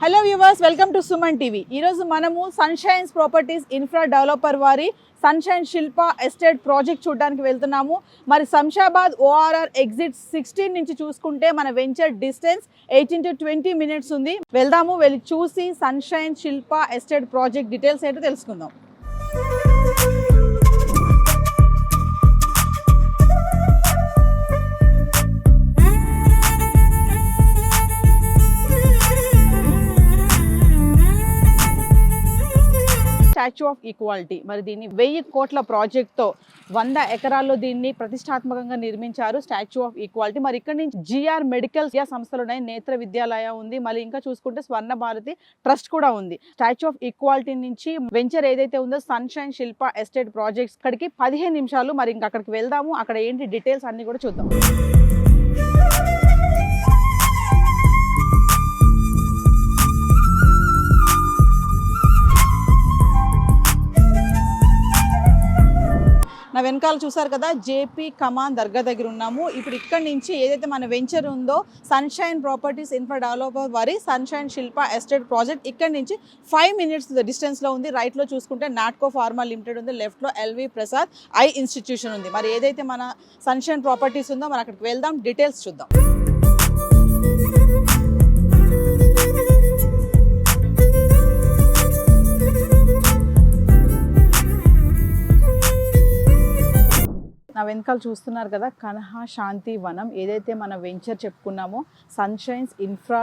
Hello viewers, welcome to Suman TV. ఈరోజు మనము సన్షైన్స్ properties infra developer వారి సన్షైన్ శిల్ప ఎస్టేట్ ప్రాజెక్ట్ చూడడానికి వెళ్తున్నాము. మరి శంషాబాద్ ఓఆర్ఆర్ ఎగ్జిట్ 16 నుంచి చూసుకుంటే మన వెంచర్ డిస్టెన్స్ 18 to 20 minutes ఉంది. వెళ్దాము, వెళ్ళి చూసి సన్షైన్ శిల్ప ఎస్టేట్ ప్రాజెక్ట్ డీటెయిల్స్ ఏంటో తెలుసుకుందాం. స్టాచ్యూ ఆఫ్ ఈక్వాలిటీ, మరి దీన్ని 1000 కోట్ల ప్రాజెక్ట్తో 100 ఎకరాల్లో దీన్ని ప్రతిష్టాత్మకంగా నిర్మించారు. Statue of equality. మరి ఇక్కడ నుంచి జిఆర్ మెడికల్ సంస్థలు ఉన్నాయి, నేత్ర విద్యాలయ ఉంది, మళ్ళీ ఇంకా చూసుకుంటే స్వర్ణ భారతి ట్రస్ట్ కూడా ఉంది. స్టాచ్యూ ఆఫ్ ఈక్వాలిటీ నుంచి వెంచర్ ఏదైతే ఉందో సన్షైన్ శిల్ప ఎస్టేట్ ప్రాజెక్ట్స్ అక్కడికి 15 నిమిషాలు. మరి ఇంకా అక్కడికి వెళ్దాము, అక్కడ ఏంటి డీటెయిల్స్ అన్ని కూడా చూద్దాం. నా వెనకాల చూసారు కదా, జేపీ కమాన్ దర్గా దగ్గర ఉన్నాము. ఇప్పుడు ఇక్కడ నుంచి ఏదైతే మన వెంచర్ ఉందో సన్షైన్ ప్రాపర్టీస్ ఇన్ఫ్రా డెవలపర్ వారి సన్షైన్ శిల్ప ఎస్టేట్ ప్రాజెక్ట్ ఇక్కడ నుంచి 5 minutes డిస్టెన్స్లో ఉంది. రైట్లో చూసుకుంటే నాట్కో ఫార్మా లిమిటెడ్ ఉంది, లెఫ్ట్లో ఎల్వి ప్రసాద్ ఐ ఇన్స్టిట్యూషన్ ఉంది. మరి ఏదైతే మన సన్షైన్ ప్రాపర్టీస్ ఉందో మనం అక్కడికి వెళ్దాం, డీటెయిల్స్ చూద్దాం. నా వెనకాల చూస్తున్నారు కదా, కన్హా శాంతి వనం. ఏదైతే మన వెంచర్ చెప్పుకున్నామో సన్షైన్స్ ఇన్ఫ్రా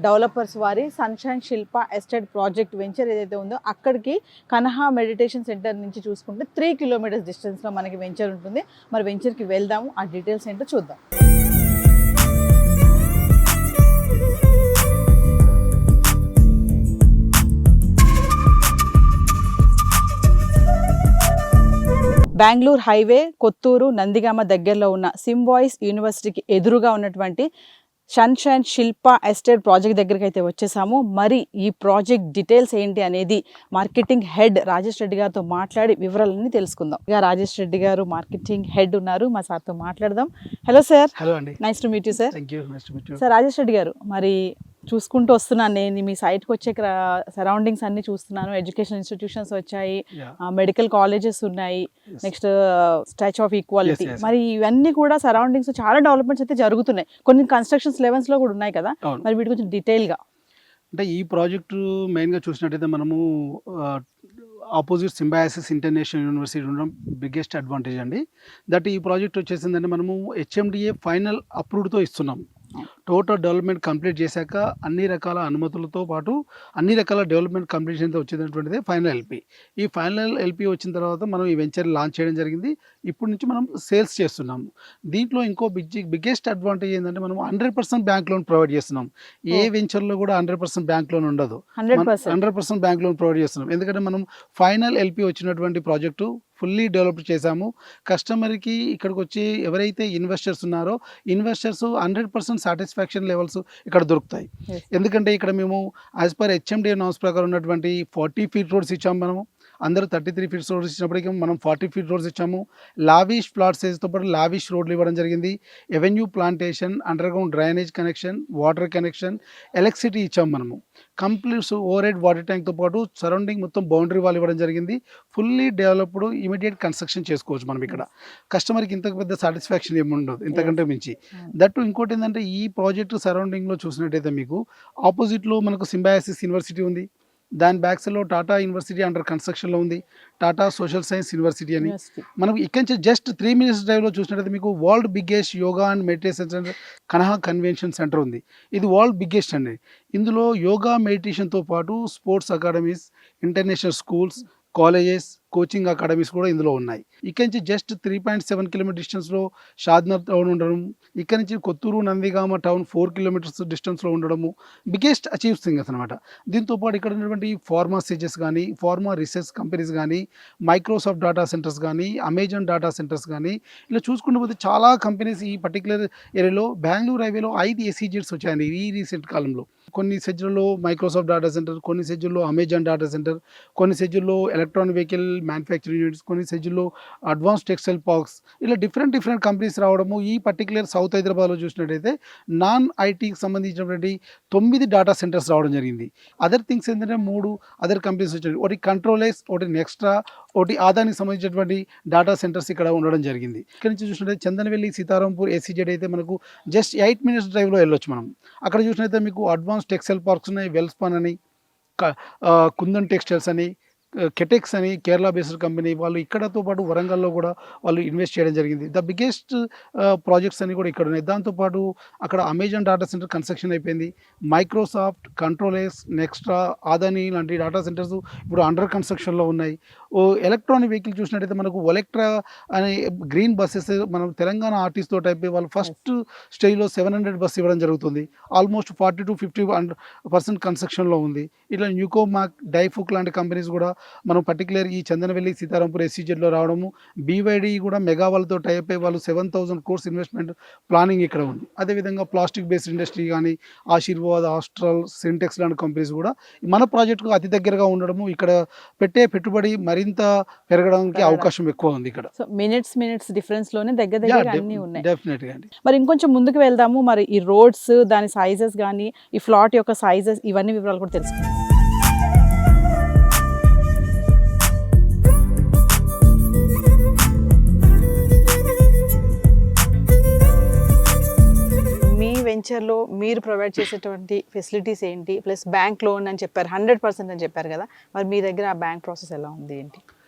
డెవలపర్స్ వారి సన్షైన్ శిల్ప ఎస్టేట్ ప్రాజెక్ట్ వెంచర్ ఏదైతే ఉందో అక్కడికి కన్హా మెడిటేషన్ సెంటర్ నుంచి చూసుకుంటే 3 kilometers డిస్టెన్స్లో మనకి వెంచర్ ఉంటుంది. మరి వెంచర్కి వెళ్దాము, ఆ డీటెయిల్స్ ఏంటో చూద్దాం. బెంగళూరు హైవే కొత్తూరు నందిగామ దగ్గరలో ఉన్న సింబాయిస్ యూనివర్సిటీకి ఎదురుగా ఉన్నటువంటి సన్షైన్ శిల్ప ఎస్టేట్ ప్రాజెక్ట్ దగ్గరికి అయితే వచ్చేసాము. మరి ఈ ప్రాజెక్ట్ డీటెయిల్స్ ఏంటి అనేది మార్కెటింగ్ హెడ్ రాజేష్ రెడ్డి గారితో మాట్లాడి వివరాలన్నీ తెలుసుకుందాం. ఇక రాజేష్ రెడ్డి గారు మార్కెటింగ్ హెడ్ ఉన్నారు, మా సార్తో మాట్లాడదాం. Hello sir. హలో అండి. Nice to meet you sir. Thank you. Nice to meet you. Sir, Rajesh Reddy గారు, మరి చూసుకుంటూ వస్తున్నాను నేను మీ సైట్కి వచ్చే సరౌండింగ్స్ అన్ని చూస్తున్నాను. ఎడ్యుకేషన్ ఇన్స్టిట్యూషన్స్ వచ్చాయి, మెడికల్ కాలేజెస్ ఉన్నాయి, నెక్స్ట్ స్టాచ్యూ ఆఫ్ ఈక్వాలిటీ. మరి ఇవన్నీ కూడా సరౌండింగ్స్ చాలా డెవలప్మెంట్స్ అయితే జరుగుతున్నాయి. కొన్ని కన్స్ట్రక్షన్స్ లెవెల్స్లో కూడా ఉన్నాయి కదా, మరి వీటి గురించి డీటెయిల్గా. అంటే ఈ ప్రాజెక్టు మెయిన్గా చూసినట్టయితే మనము ఆపోజిట్ సింబయాసిస్ ఇంటర్నేషనల్ యూనివర్సిటీ ఉండడం బిగ్గెస్ట్ అడ్వాంటేజ్ అండి. దట్ ఈ ప్రాజెక్ట్ వచ్చేసిందంటే మనము హెచ్ఎండిఏ ఫైనల్ అప్రూవ్డ్తో ఇస్తున్నాం. టోటల్ డెవలప్మెంట్ కంప్లీట్ చేశాక అన్ని రకాల అనుమతులతో పాటు అన్ని రకాల డెవలప్మెంట్ కంప్లీషన్తో వచ్చేటటువంటిదే ఫైనల్ ఎల్పి. ఈ ఫైనల్ ఎల్పి వచ్చిన తర్వాత మనం ఈ వెంచర్ లాంచ్ చేయడం జరిగింది. ఇప్పటి నుంచి మనం సేల్స్ చేస్తున్నాము. దీంట్లో ఇంకో బిగ్గెస్ట్ అడ్వాంటేజ్ ఏంటంటే మనం 100% బ్యాంక్ లోన్ ప్రొవైడ్ చేస్తున్నాం. ఏ వెంచర్లో కూడా 100% బ్యాంక్ లోన్ ఉండదు, 100% బ్యాంక్ లోన్ ప్రొవైడ్ చేస్తున్నాం. ఎందుకంటే మనం ఫైనల్ ఎల్పి వచ్చినటువంటి ప్రాజెక్టు ఫుల్లీ డెవలప్ చేశాము. కస్టమర్కి ఇక్కడికి వచ్చి ఎవరైతే ఇన్వెస్టర్స్ ఉన్నారో ఇన్వెస్టర్స్ 100% సాటిస్ఫాక్షన్ లెవెల్స్ ఇక్కడ దొరుకుతాయి. ఎందుకంటే ఇక్కడ మేము యాజ్ పర్ హెచ్ఎండిఏ నామ్స్ ప్రకారం ఉన్నటువంటి 40 feet రోడ్స్ ఇచ్చాము. మనము అందరూ 33 feet రోడ్స్ ఇచ్చినప్పటికీ మనం 40 feet రోడ్స్ ఇచ్చాము. లావిష్ ప్లాట్ సైజ్తో పాటు లావిష్ రోడ్లు ఇవ్వడం జరిగింది. Avenue plantation, under ground drainage connection, water connection, electricity ఇచ్చాము. మనము కంప్లీట్ ఓవర్ హెడ్ వాటర్ ట్యాంక్తో పాటు సరౌండింగ్ మొత్తం బౌండరీ వాల్ ఇవ్వడం జరిగింది. ఫుల్లీ డెవలప్డ్ ఇమీడియట్ కన్స్ట్రక్షన్ చేసుకోవచ్చు మనం ఇక్కడ. కస్టమర్కి ఇంత పెద్ద సాటిస్ఫాక్షన్ ఏమి ఉండదు ఇంతకంటే మించి. దట్టు ఇంకోటి ఏంటంటే ఈ ప్రాజెక్ట్ సరౌండింగ్లో చూసినట్టయితే మీకు ఆపోజిట్లో మనకు సింబయాసిస్ యూనివర్సిటీ ఉంది, దాని బ్యాక్ సైడ్లో టాటా యూనివర్సిటీ అండర్ కన్స్ట్రక్షన్లో ఉంది, టాటా సోషల్ సైన్స్ యూనివర్సిటీ అని. మనం ఇక్కడి నుంచి జస్ట్ 3 minutes డ్రైవ్లో చూసినట్టయితే మీకు world biggest yoga and meditation centre Kanha convention centre ఉంది. ఇది వరల్డ్ బిగ్గెస్ట్ అండి. ఇందులో యోగా మెడిటేషన్తో పాటు sports academies, international schools, colleges, coaching academies కూడా ఇందులో ఉన్నాయి. ఇక్కడ నుంచి జస్ట్ 3.7 kilometers డిస్టెన్స్లో షాద్నగర్ టౌన్ ఉండడం, ఇక్కడ నుంచి కొత్తూరు నందిగామ టౌన్ 4 kilometers డిస్టెన్స్లో ఉండడము బిగ్గెస్ట్ అచీవ్ థింగ్స్ అనమాట. దీంతోపాటు ఇక్కడ ఉన్నటువంటి ఫార్మా సేజెస్ కానీ, ఫార్మా రీసెర్చ్ కంపెనీస్ కానీ, మైక్రోసాఫ్ట్ డేటా సెంటర్స్ కానీ, అమెజాన్ డేటా సెంటర్స్ కానీ, ఇలా చూసుకుంటూ పోతే చాలా కంపెనీస్ ఈ పర్టికులర్ ఏరియాలో బెంగళూరు హైవేలో 5 SEZs వచ్చాయండి ఈ రీసెంట్ కాలంలో. కొన్ని సెజ్లలో మైక్రోసాఫ్ట్ డేటా సెంటర్, కొన్ని సెజ్ల్లో అమెజాన్ డేటా సెంటర్, కొన్ని సెజ్ల్లో ఎలక్ట్రానిక్ వెహికల్ మ్యానుఫ్యాక్చరింగ్ యూనిట్స్, కొన్ని సెజ్లో అడ్వాన్స్ టెక్స్టైల్ పార్క్స్, ఇలా డిఫరెంట్ కంపెనీస్ రావడము. ఈ పర్టికులర్ సౌత్ హైదరాబాద్లో చూసినట్టయితే నాన్ ఐటీకి సంబంధించినటువంటి 9 డేటా సెంటర్స్ రావడం జరిగింది. అదర్ థింగ్స్ ఏంటంటే 3 అదర్ కంపెనీస్ వచ్చాయి. ఒకటి కంట్రోలెక్స్, ఒకటి నెక్స్ట్రా, ఒకటి ఆదానికి సంబంధించినటువంటి డేటా సెంటర్స్ ఇక్కడ ఉండడం జరిగింది. ఇక్కడ నుంచి చూసినట్టయితే చందనవెల్లి, సీతారాంపూర్, SEZ అయితే మనకు జస్ట్ 8 minutes డ్రైవ్లో వెళ్ళొచ్చు మనం. అక్కడ చూసినట్టయితే మీకు అడ్వాన్స్ టెక్స్టైల్ పార్క్స్ ఉన్నాయి, వెల్స్పాన్ అని, కుందన్ టెక్స్టైల్స్ అని, కెటెక్స్ అని కేరళ బేస్డ్ కంపెనీ వాళ్ళు, ఇక్కడతో పాటు వరంగల్లో కూడా వాళ్ళు ఇన్వెస్ట్ చేయడం జరిగింది. ద బిగ్గెస్ట్ ప్రాజెక్ట్స్ అన్ని కూడా ఇక్కడ ఉన్నాయి. దాంతోపాటు అక్కడ అమెజాన్ డేటా సెంటర్ కన్స్ట్రక్షన్ అయిపోయింది. మైక్రోసాఫ్ట్, కంట్రోలెక్స్, నెక్స్ట్రా, ఆదాని లాంటి డేటా సెంటర్స్ ఇప్పుడు అండర్ కన్స్ట్రక్షన్లో ఉన్నాయి. ఎలక్ట్రానిక్ వెహికల్ చూసినట్టయితే మనకు ఒలెక్ట్రా అనే గ్రీన్ బస్సెస్ మనం తెలంగాణ ఆర్టీస్ తోటి అయిపోయి వాళ్ళు ఫస్ట్ స్టేజ్లో 700 బస్ ఇవ్వడం జరుగుతుంది. ఆల్మోస్ట్ 40 to 50% కన్స్ట్రక్షన్లో ఉంది. ఇట్లా న్యూకోమాక్, డైఫుక్ లాంటి కంపెనీస్ కూడా మనం పర్టికులర్ ఈ చందనవెల్లి, సీతారాంపూర్, SEZలో రావడము. BYD కూడా మెగా వాళ్ళతో టైప్ అయ్యి వాళ్ళు 7,000 crores ఇన్వెస్ట్మెంట్ ప్లానింగ్ ఇక్కడ ఉంది. అదేవిధంగా ప్లాస్టిక్ బేస్డ్ ఇండస్ట్రీ కానీ ఆశీర్వాద్, ఆస్ట్రల్, సింటెక్స్ లాంటి కంపెనీస్ కూడా మన ప్రాజెక్టుకు అతి దగ్గరగా ఉండడము, ఇక్కడ పెట్టే పెట్టుబడి మరింత పెరగడానికి అవకాశం ఎక్కువ ఉంది ఇక్కడ. సో మినిట్స్ డిఫరెన్స్ లోనే దగ్గర అన్ని ఉన్నాయి. డెఫినెట్గా అండి. మరి ఇంకొంచెం ముందుకు వెళ్దాము. మరి ఈ రోడ్స్, దాని సైజెస్ కానీ, ఈ ఫ్లాట్ యొక్క సైజెస్, ఇవన్నీ వివరాలు కూడా తెలుసుకుందాం. వెంచర్లో మీరు ప్రొవైడ్ చేసేటువంటి ఫెసిలిటీస్ ఏంటి, ప్లస్ బ్యాంక్ లోన్ అని చెప్పారు, 100% అని చెప్పారు కదా, మరి మీ దగ్గర ఆ బ్యాంక్ ప్రాసెస్ ఎలా ఉంది ఏంటి?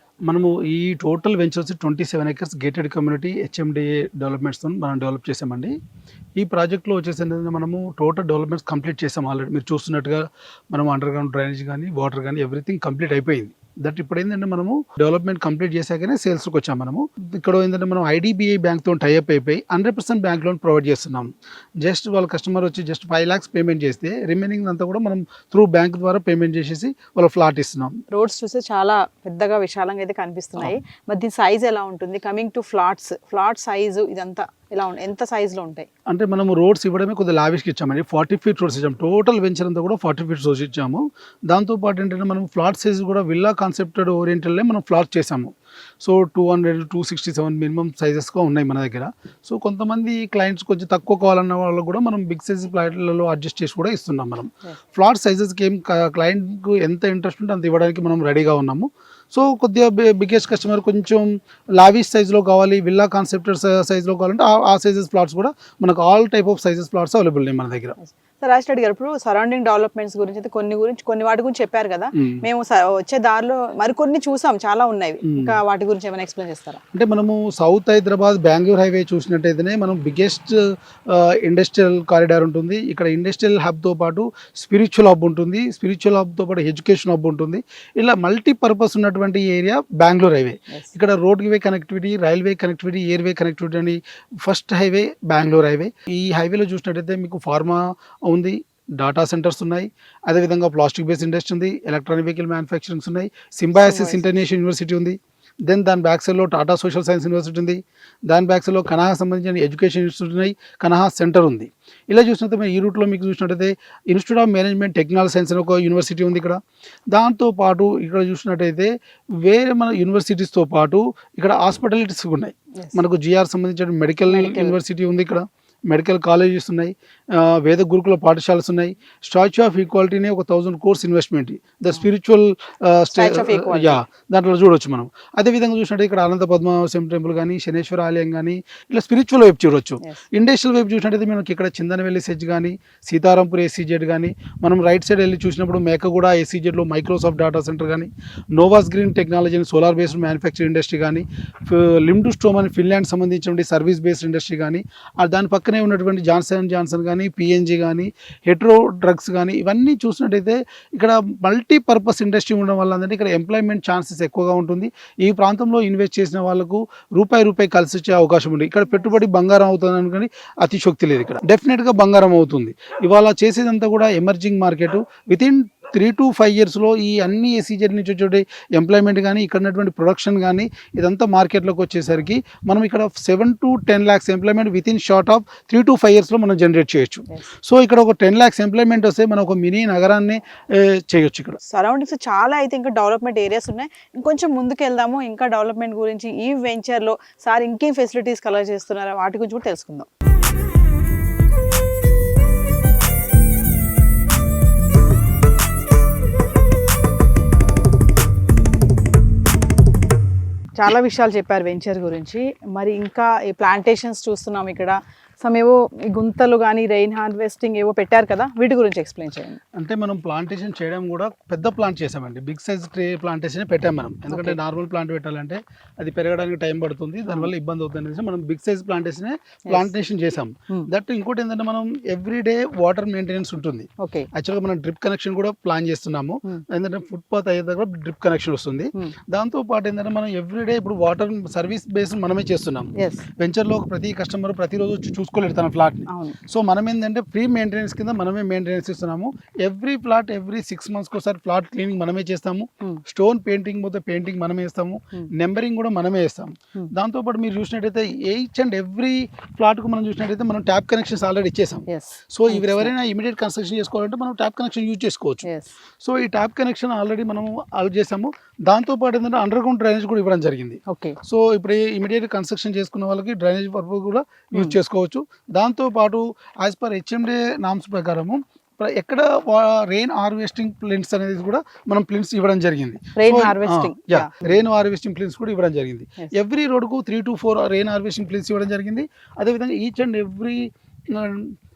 మనము ఈ total ventures 27 acres gated community HMDA డెవలప్మెంట్స్తో మనం డెవలప్ చేసామండి. ఈ ప్రాజెక్ట్లో వచ్చేసి మనము టోటల్ డెవలప్మెంట్స్ కంప్లీట్ చేసాం ఆల్రెడీ. మీరు చూస్తున్నట్టుగా మనం అండర్ గ్రౌండ్ డ్రైనేజ్ కానీ, వాటర్ కానీ ఎవ్రీథింగ్ కంప్లీట్ అయిపోయింది. దట్ ఇప్పుడు ఏంటంటే మనము డెవలప్మెంట్ కంప్లీట్ చేశాకనే సేల్స్కి వచ్చాం. మనము ఇక్కడ ఏంటంటే మనం IDBI బ్యాంక్తో టైఅప్ అయిపోయి 100% బ్యాంక్ లోన్ ప్రొవైడ్ చేస్తున్నాం. జస్ట్ వాళ్ళ కస్టమర్ వచ్చి జస్ట్ 5 lakhs పేమెంట్ చేస్తే రిమైనింగ్ అంతా కూడా మనం త్రూ బ్యాంక్ ద్వారా పేమెంట్ చేసేసి వాళ్ళ ఫ్లాట్ ఇస్తున్నాం. రోడ్స్ చూస్తే చాలా పెద్దగా విశాలంగా అయితే కనిపిస్తున్నాయి. మరి దీని సైజ్ ఎలా ఉంటుంది? కమింగ్ టు ఫ్లాట్ సైజు ఇదంతా ఎలా ఉంటుంది, ఎంత సైజులో ఉంటాయి? అంటే మనము రోడ్స్ ఇవ్వడమే కొద్దిగా లావిష్కి ఇచ్చామండి. 40 feet రోడ్స్ ఇచ్చాము. టోటల్ వెంచర్ అంతా కూడా 40 feet రోడ్స్ ఇచ్చాము. దాంతోపాటు ఏంటంటే మనం ఫ్లాట్ సైజ్ కూడా విల్లా కాన్సెప్టెడ్ ఓరియంటెడ్లే మనం ఫ్లాట్ చేసాము. సో 200 to 267 మినిమం సైజెస్గా ఉన్నాయి మన దగ్గర. సో కొంతమంది క్లయింట్స్ కొంచెం తక్కువ కావాలన్న వాళ్ళు కూడా మనం బిగ్ సైజ్ ఫ్లాట్లలో అడ్జస్ట్ చేసి కూడా ఇస్తున్నాం. మనం ఫ్లాట్ సైజెస్కి ఏం క్లయింట్కు ఎంత ఇంట్రెస్ట్ ఉంటే అంత ఇవ్వడానికి మనం రెడీగా ఉన్నాము. సో కొద్దిగా బిగ్గెస్ట్ కస్టమర్ కొంచెం లావిష్ సైజ్లో కావాలి, విల్లా కాన్సెప్టెడ్ సైజ్లో కావాలంటే ఆ సైజెస్ ప్లాట్స్ కూడా మనకు all type of sizes plots available ఉన్నాయి మన దగ్గర. రాజ్ రెడ్డి గారు, ఇప్పుడు సరౌండింగ్ డెవలప్మెంట్స్ గురించి అయితే కొన్ని వాటి గురించి చెప్పారు కదా, మేము వచ్చే దారిలో మరికొన్ని చూసాం, చాలా ఉన్నాయి, ఇంకా వాటి గురించి ఏమైనా ఎక్స్ప్లెయిన్ చేస్తారా? అంటే మనము సౌత్ హైదరాబాద్ బెంగళూరు హైవే చూసినట్టయితేనే మనం బిగ్గెస్ట్ ఇండస్ట్రియల్ కారిడార్ ఉంటుంది. ఇక్కడ ఇండస్ట్రియల్ హబ్తో పాటు స్పిరిచువల్ హబ్ ఉంటుంది, స్పిరిచువల్ హబ్తో పాటు ఎడ్యుకేషన్ హబ్ ఉంటుంది. ఇలా మల్టీపర్పస్ ఉన్నటువంటి ఏరియా బెంగళూరు హైవే. ఇక్కడ రోడ్ వే connectivity, railway connectivity, airway connectivity అని ఫస్ట్ హైవే బెంగళూరు హైవే. ఈ హైవేలో చూసినట్టయితే మీకు ఫార్మా ఉంది, డాటా సెంటర్స్ ఉన్నాయి, అదేవిధంగా ప్లాస్టిక్ బేస్డ్ ఇండస్ట్రీ ఉంది, ఎలక్ట్రానిక్ వెహికల్ మ్యానుఫ్యాక్చరింగ్స్ ఉన్నాయి, సింబయాసిస్ ఇంటర్నేషనల్ యూనివర్సిటీ ఉంది, దెన్ దాని బ్యాక్ సైడ్లో టాటా సోషల్ సైన్స్ యూనివర్సిటీ ఉంది, దాని బ్యాక్ సైడ్లో కనహా సంబంధించిన ఎడ్యుకేషన్ ఇన్స్టిట్యూట్ ఉన్నాయి, కనహా సెంటర్ ఉంది. ఇలా చూసినట్లయితే ఈ రూట్లో మీకు చూసినట్టయితే institute of management technology science అని ఒక యూనివర్సిటీ ఉంది ఇక్కడ. దాంతోపాటు ఇక్కడ చూసినట్టయితే వేరే మన యూనివర్సిటీస్తో పాటు ఇక్కడ హాస్పిటాలిటీస్ ఉన్నాయి. మనకు GR సంబంధించిన మెడికల్ యూనివర్సిటీ ఉంది, ఇక్కడ మెడికల్ కాలేజెస్ ఉన్నాయి, వేద గురుకుల పాఠశాలలు ఉన్నాయి. స్టాచ్యూ ఆఫ్ ఈక్వాలిటీనే ఒక 1000 crores ఇన్వెస్ట్మెంట్, ద స్పిరిచువల్ దాంట్లో చూడవచ్చు మనం. అదేవిధంగా చూసినట్టు ఇక్కడ అనంత పద్మనాభస్వామి టెంపుల్ కానీ, శనేశ్వర ఆలయం కానీ, ఇలా స్పిరిచువల్ వైపు చూడవచ్చు. ఇండస్ట్రియల్ వైపు చూసినట్టయితే మనకి ఇక్కడ చందనవెల్లి సెజ్ కానీ, సీతారాంపూర్ SEZ కానీ, మనం రైట్ సైడ్ వెళ్ళి చూసినప్పుడు మేకగూడ SEZలో మైక్రోసాఫ్ట్ డేటా సెంటర్ కానీ, నోవాస్ గ్రీన్ టెక్నాలజీ అని సోలార్ బేస్డ్ మ్యానుఫ్యాక్చరింగ్ ఇండస్ట్రీ కానీ, లిమ్డ్ స్టోమ్ అని ఫిన్లాండ్ సంబంధించిన సర్వీస్ బేస్డ్ ఇండస్ట్రీ కానీ, దాని పక్కనే ఉన్నటువంటి జాన్సన్ కానీ, PNG కానీ, హెట్రో డ్రగ్స్ కానీ, ఇవన్నీ చూసినట్టయితే ఇక్కడ మల్టీపర్పస్ ఇండస్ట్రీ ఉండడం వల్ల అంటే ఇక్కడ ఎంప్లాయ్మెంట్ ఛాన్సెస్ ఎక్కువగా ఉంటుంది. ఈ ప్రాంతంలో ఇన్వెస్ట్ చేసిన వాళ్ళకు రూపాయి కలిసి వచ్చే అవకాశం ఉంది. ఇక్కడ పెట్టుబడి బంగారం అవుతుంది అనుకోని అతిశక్తి లేదు, ఇక్కడ డెఫినెట్గా బంగారం అవుతుంది. ఇవాళ చేసేదంతా కూడా ఎమర్జింగ్ మార్కెట్. వితిన్ 3 to 5 yearsలో ఈ అన్ని ఎస్సీజెడ్ నుంచి వచ్చే ఎంప్లాయ్మెంట్ కానీ ఇక్కడ ఉన్నటువంటి ప్రొడక్షన్ కానీ ఇదంతా మార్కెట్లోకి వచ్చేసరికి మనం ఇక్కడ 7 to 10 lakhs employment with in short of 3 to 5 yearsలో మనం జనరేట్ చేయొచ్చు. సో ఇక్కడ ఒక 10 lakhs ఎంప్లాయ్మెంట్ వస్తే మనం ఒక మినీ నగరాన్ని చేయొచ్చు. ఇక్కడ సరౌండింగ్స్ చాలా అయితే ఇంకా డెవలప్మెంట్ ఏరియాస్ ఉన్నాయి. ఇంకొంచెం ముందుకు వెళ్దాము. ఇంకా డెవలప్మెంట్ గురించి ఈ వెంచర్లో సార్ ఇంకేం ఫెసిలిటీస్ కలర్ చేస్తున్నారో వాటి గురించి కూడా తెలుసుకుందాం. చాలా విషయాలు చెప్పారు వెంచర్ గురించి. మరి ఇంకా ఈ ప్లాంటేషన్స్ చూస్తున్నాం ఇక్కడ. ఏవో ఈ గుంతలు కానీ రెయిన్ హార్వెస్టింగ్ ఏవో పెట్టారు కదా, వీటి గురించి ఎక్స్ప్లెయిన్ చేయండి. అంటే మనం ప్లాంటేషన్ చేయడం కూడా పెద్ద ప్లాంట్ చేసామండి. బిగ్ సైజ్ ట్రీ ప్లాంటేషన్ పెట్టాం మనం. ఎందుకంటే నార్మల్ ప్లాంట్ పెట్టాలంటే అది పెరగడానికి టైం పడుతుంది, దానివల్ల ఇబ్బంది అవుతుంది అనేసి మనం బిగ్ సైజ్ ప్లాంటేషన్ చేసాం. దట్ ఇంకోటి ఏంటంటే మనం ఎవ్రీడే వాటర్ మెయింటెనెన్స్ ఉంటుంది. యాక్చువల్గా మనం డ్రిప్ కనెక్షన్ కూడా ప్లాన్ చేస్తున్నాము. ఎందుకంటే ఫుట్పాత్ అయ్యే దగ్గర డ్రిప్ కనెక్షన్ వస్తుంది. దాంతో పాటు ఏంటంటే మనం ఎవ్రీడే ఇప్పుడు వాటర్ సర్వీస్ బేస్ మనమే చేస్తున్నాం. వెంచర్లో ప్రతి కస్టమర్ ప్రతిరోజు చూసుకోలేదు తన ఫ్లాట్ ని. సో మనం ఏంటంటే ఫ్రీ మెయింటెనెన్స్ కింద మనమే మెయింటెనెన్స్ ఇస్తున్నాము. ఎవ్రీ ఫ్లాట్ ఎవ్రీ 6 months ఒకసారి ఫ్లాట్ క్లీనింగ్ మనమే చేస్తాము. స్టోన్ పెయింటింగ్ పోతే పెయింటింగ్ మనమే వేస్తాము. నెంబరింగ్ కూడా మనమే వేస్తాము. దాంతో పాటు మీరు చూసినట్టయితే ఈచ్ అండ్ ఎవ్రీ ఫ్లాట్ కు మనం చూసినట్టయితే మనం ట్యాప్ కనెక్షన్స్ ఆల్రెడీ ఇచ్చేసాం. సో ఇవి ఎవరైనా ఇమీడియట్ కన్స్ట్రక్షన్ చేసుకోవాలంటే మనం ట్యాప్ కనెక్షన్ యూజ్ చేసుకోవచ్చు. సో ఈ ట్యాప్ కనెక్షన్ ఆల్రెడీ మనం అలౌట్ చేసాము. దాంతో పాటు ఏంటంటే అండర్ గ్రౌండ్ డ్రైనేజ్ కూడా ఇవ్వడం జరిగింది. సో ఇప్పుడు ఇమీడియట్ కన్స్ట్రక్షన్ చేసుకున్న వాళ్ళకి డ్రైనేజ్ పర్పస్ కూడా యూజ్ చేసుకోవచ్చు. దాంతో పాటు యాజ్ పర్ హెచ్ఎండి నామ్స్ ప్రకారము ఎక్కడ రెయిన్ హార్వెస్టింగ్ ప్లింట్స్ అనేది కూడా మనం ప్లింట్స్ ఇవ్వడం జరిగింది. రెయిన్ హార్వెస్టింగ్ ప్లింట్స్ కూడా ఇవ్వడం జరిగింది. ఎవ్రీ రోడ్కు 3 to 4 రెయిన్ హార్వెస్టింగ్ ప్లింట్స్ ఇవ్వడం జరిగింది. అదేవిధంగా ఈచ్ అండ్ ఎవ్రీ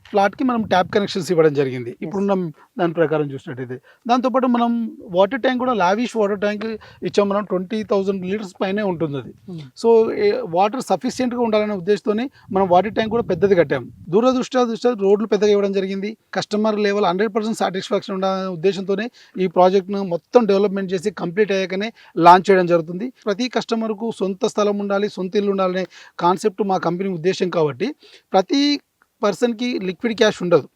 ఫ్లాట్కి మనం ట్యాప్ కనెక్షన్స్ ఇవ్వడం జరిగింది ఇప్పుడున్న దాని ప్రకారం చూసినట్టయితే. దాంతోపాటు మనం వాటర్ ట్యాంక్ కూడా లావిష్ వాటర్ ట్యాంక్ ఇచ్చాం. మనం 20,000 liters పైనే ఉంటుంది అది. సో వాటర్ సఫిషియెంట్గా ఉండాలనే ఉద్దేశంతో మనం వాటర్ ట్యాంక్ కూడా పెద్దది కట్టాం. దూరదృష్ట్యా రోడ్లు పెద్దగా ఇవ్వడం జరిగింది. కస్టమర్ లెవెల్ 100% సాటిస్ఫాక్షన్ ఉండాలనే ఉద్దేశంతోనే ఈ ప్రాజెక్ట్ను మొత్తం డెవలప్మెంట్ చేసి కంప్లీట్ అయ్యాకనే లాంచ్ చేయడం జరుగుతుంది. ప్రతి కస్టమర్కు సొంత స్థలం ఉండాలి, సొంత ఇల్లు ఉండాలనే కాన్సెప్ట్ మా కంపెనీ ఉద్దేశం కాబట్టి ప్రతి పర్సన్కి లిక్విడ్ క్యాష్ ఉండదు.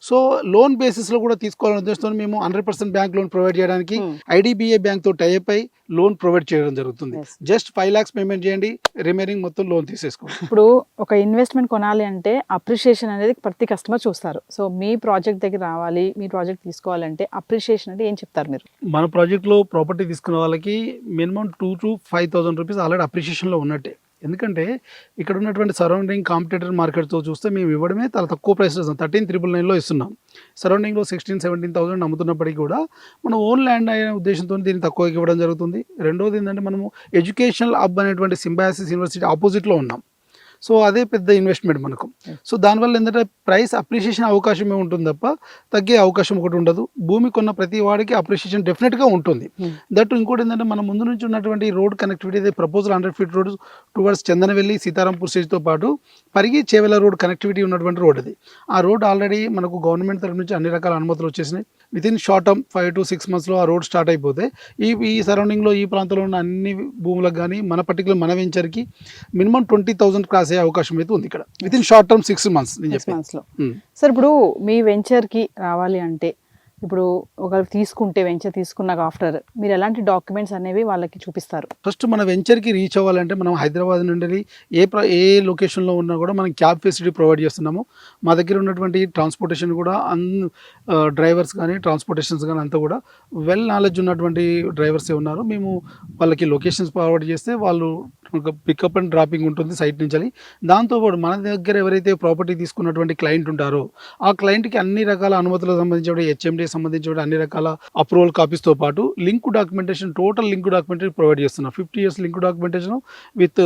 సో లోన్ బేసిస్లో కూడా తీసుకోవాలనే ఉద్దేశంతో మేము 100% బ్యాంక్ లోన్ ప్రొవైడ్ చేయడానికి IDBI బ్యాంక్ తో టైప్ అయి లోన్ ప్రొవైడ్ చేయడం జరుగుతుంది. జస్ట్ 5 lakhs పేమెంట్ చేయండి, రిమైనింగ్ మొత్తం లోన్ తీసేసుకోండి. ఇప్పుడు ఒక ఇన్వెస్ట్మెంట్ కొనాలి అంటే అప్రిషియేషన్ అనేది ప్రతి కస్టమర్ చూస్తారు. సో మీ ప్రాజెక్ట్ దగ్గర రావాలి, మీ ప్రాజెక్ట్ తీసుకోవాలంటే అప్రిషియేషన్ అంటే ఏం చెప్తారు మీరు? మన ప్రాజెక్ట్లో ప్రాపర్టీ తీసుకున్న వాళ్ళకి మినిమం 2 to 5,000 rupees ఆల్రెడీ అప్రిషియేషన్లో ఉన్నట్టే. ఎందుకంటే ఇక్కడ ఉన్నటువంటి సరౌండింగ్ కాంపిటేటర్ మార్కెట్తో చూస్తే మేము ఇవ్వడమే చాలా తక్కువ ప్రైస్ 13,999లో ఇస్తున్నాం. సరౌండింగ్లో 16,000-17,000 అమ్ముతున్నప్పటికీ కూడా మనం ఓన్ ల్యాండ్ అనే ఉద్దేశంతో దీన్ని తక్కువకి ఇవ్వడం జరుగుతుంది. రెండోది ఏంటంటే మనము ఎడ్యుకేషనల్ హబ్ అనేటువంటి సింబయాసిస్ యూనివర్సిటీ ఆపోజిట్లో ఉన్నాం. సో అదే పెద్ద ఇన్వెస్ట్మెంట్ మనకు. సో దానివల్ల ఏంటంటే ప్రైస్ అప్రిషియేషన్ అవకాశమే ఉంటుంది తప్ప తగ్గే అవకాశం ఒకటి ఉండదు. భూమి కొన్న ప్రతి వాడికి అప్రిషియేషన్ డెఫినెట్గా ఉంటుంది. దట్ ఇంకోటి ఏంటంటే మన ముందు నుంచి ఉన్నటువంటి road connectivity proposal 100 feet road towards Chandanavelli Sitarampur స్టేజ్తో పాటు పరిగి చేవెల రోడ్ కనెక్టివిటీ ఉన్నటువంటి రోడ్ అది. ఆ రోడ్ ఆల్రెడీ మనకు గవర్నమెంట్ తరఫు నుంచి అన్ని రకాల అనుమతులు వచ్చేసినాయి. With in short term 5 to 6 monthsలో ఆ రోడ్ స్టార్ట్ అయిపోతే ఈ సరౌండింగ్లో ఈ ప్రాంతంలో ఉన్న అన్ని భూములకు కానీ మన పర్టికులర్ మన వెంచర్కి మినిమం 20,000 క్రాస్ అయ్యే అవకాశం అయితే ఉంది ఇక్కడ with in short term 6 months. Sir ఇప్పుడు మీ వెంచర్కి రావాలి అంటే ఇప్పుడు ఒకవేళ తీసుకుంటే వెంచర్ తీసుకున్నాక ఆఫ్టర్ మీరు ఎలాంటి డాక్యుమెంట్స్ అనేవి వాళ్ళకి చూపిస్తారు? ఫస్ట్ మన వెంచర్కి రీచ్ అవ్వాలంటే మనం హైదరాబాద్ నుండి ఏ లొకేషన్లో ఉన్నా కూడా మనం క్యాబ్ ఫెసిలిటీ ప్రొవైడ్ చేస్తున్నాము. మా దగ్గర ఉన్నటువంటి ట్రాన్స్పోర్టేషన్ కూడా డ్రైవర్స్ కానీ ట్రాన్స్పోర్టేషన్స్ కానీ అంతా కూడా వెల్ నాలెడ్జ్ ఉన్నటువంటి డ్రైవర్సే ఉన్నారు. మేము వాళ్ళకి లొకేషన్స్ ఫార్వర్డ్ చేస్తే వాళ్ళు పికప్ అండ్ డ్రాపింగ్ ఉంటుంది సైట్ నుంచి. దాంతోపాటు మన దగ్గర ఎవరైతే ప్రాపర్టీ తీసుకున్నటువంటి క్లయింట్ ఉంటారో ఆ క్లయింట్కి అన్ని రకాల అనుమతులకు సంబంధించిన HMD సంబంధించిన అన్ని రకాల అప్రూవల్ కాపీస్తో పాటు link documentation total link documentation provide చేస్తున్నాం. 50 years లింక్ డాక్యుమెంటేషన్ విత్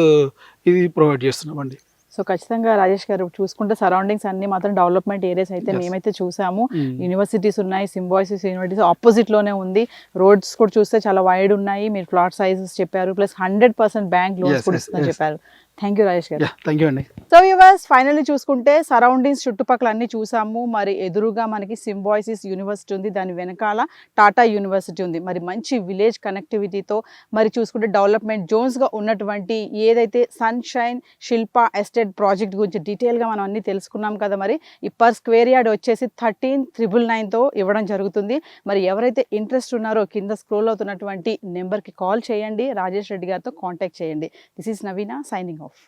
ఇది ప్రొవైడ్ చేస్తున్నాం అండి. సో ఖచ్చితంగా రాజేష్ గారు చూసుకుంటే సరౌండింగ్స్ అన్ని మాత్రం డెవలప్మెంట్ ఏరియాస్ అయితే మేమైతే చూసాము. యూనివర్సిటీస్ ఉన్నాయి, సింబాయిసిస్ యూనివర్సిటీస్ ఆపోజిట్ లోనే ఉంది. రోడ్స్ కూడా చూస్తే చాలా వైడ్ ఉన్నాయి. మీరు ప్లాట్ సైజెస్ చెప్పారు, ప్లస్ 100% బ్యాంక్ లోన్స్ కూడా ఇస్తుందని చెప్పారు. థ్యాంక్ యూ రాజేష్ గారు. థ్యాంక్ యూ అండి. సో వ్యూవర్స్, ఫైనల్లీ చూసుకుంటే సరౌండింగ్స్ చుట్టుపక్కల అన్ని చూసాము. మరి ఎదురుగా మనకి సింబాయిసిస్ యూనివర్సిటీ ఉంది, దాని వెనకాల టాటా యూనివర్సిటీ ఉంది. మరి మంచి విలేజ్ కనెక్టివిటీతో మరి చూసుకుంటే డెవలప్మెంట్ జోన్స్గా ఉన్నటువంటి ఏదైతే సన్షైన్ శిల్ప ఎస్టేట్ ప్రాజెక్ట్ గురించి డీటెయిల్గా మనం అన్ని తెలుసుకున్నాం కదా. మరి ఈ పర్ స్క్వేర్ యార్డ్ వచ్చేసి 13,999తో ఇవ్వడం జరుగుతుంది. మరి ఎవరైతే ఇంట్రెస్ట్ ఉన్నారో కింద స్క్రోల్ అవుతున్నటువంటి నెంబర్కి కాల్ చేయండి, రాజేష్ రెడ్డి గారితో కాంటాక్ట్ చేయండి. This is Naveena signing of.